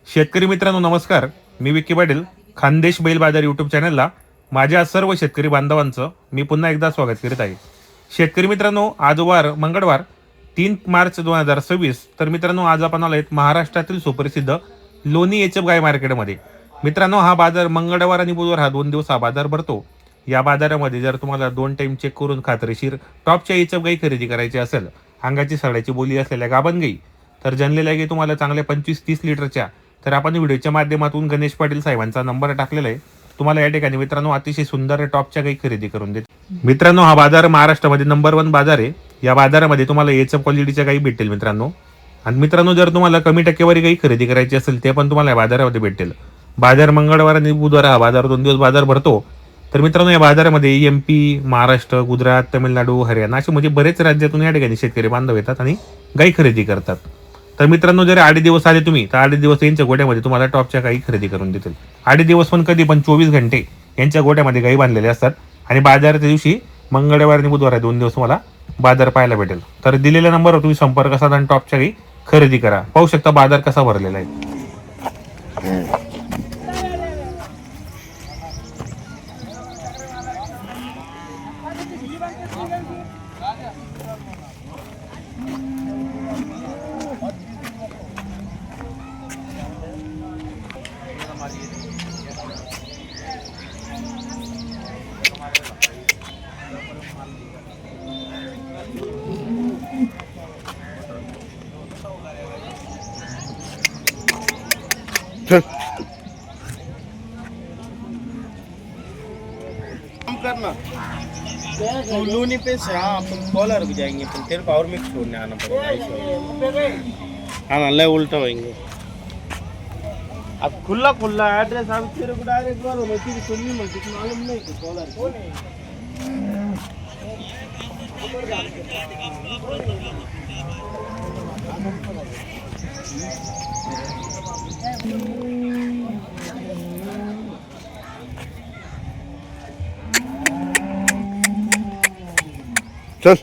शेतकरी मित्रांनो नमस्कार. मी विक्की पाटील. खानदेश बैल बाजार यूट्यूब चॅनलला माझ्या सर्व शेतकरी बांधवांचं मी पुन्हा एकदा स्वागत करीत आहे. शेतकरी मित्रांनो, आज वार मंगळवार 3 मार्च 2026. तर मित्रांनो, आज आपण आलो आहेत महाराष्ट्रातील सुप्रसिद्ध लोणी एचएफ गाय मार्केटमध्ये. मित्रांनो, हा बाजार मंगळवार आणि बुधवार हा 2 दिवस हा बाजार भरतो. या बाजारामध्ये जर तुम्हाला 2 टाइम चेक करून खात्रीशीर टॉपच्या एचएफ गाई खरेदी करायची असेल, अंगाची सड्याची बोली असलेल्या गाभण गाई, तर जनलेल्या गाई तुम्हाला चांगल्या 25-30 लिटरच्या, तर आपण व्हिडिओच्या माध्यमातून गणेश पाटील साहेबांचा नंबर टाकलेला आहे. तुम्हाला या ठिकाणी मित्रांनो अतिशय सुंदर टॉपच्या काही खरेदी करून देते. मित्रांनो, हा बाजार महाराष्ट्रामध्ये नंबर 1 बाजार आहे. या बाजारामध्ये तुम्हाला एचएफ क्वालिटीच्या काही भेटेल मित्रांनो. आणि मित्रांनो, जर तुम्हाला कमी टक्केवारी काही खरेदी करायची असेल ते पण तुम्हाला या बाजारामध्ये भेटेल. बाजार मंगळवार आणि बुधवार हा बाजार 2 दिवस बाजार भरतो. तर मित्रांनो, या बाजारामध्ये एमपी, महाराष्ट्र, गुजरात, तामिळनाडू, हरियाणा असे म्हणजे बरेच राज्यातून या ठिकाणी शेतकरी बांधव येतात आणि गाई खरेदी करतात. तर मित्रांनो, जर 8 दिवस आले तुम्ही तर 8 दिवस यांच्या गोट्यामध्ये तुम्हाला टॉपच्या गाई खरेदी करून देतील. 8 दिवस पण कधी पण 24 घंटे यांच्या गोट्यामध्ये गाई बांधलेले असतात. आणि बाजाराच्या दिवशी मंगळवार आणि बुधवार 2 दिवस तुम्हाला बाजार पाहायला भेटेल. तर दिलेल्या नंबरवर तुम्ही संपर्क साधा आणि टॉपच्या गाई खरेदी करा. पाहू शकता बाजार कसा भरलेला आहे. करना तो लोनी पे से हाँ अपन कॉलर भी जाएंगे अपन तेरे को और मिक्स छोड़ने आना पड़ेगा. हाँ ना ले उल्टा होएंगे. अब खुला खुला एड्रेस आप तेरे को डायरेक्ट करो. मैं तेरी सुननी मत कुछ मालूम नहीं कि कॉलर कौन है. चल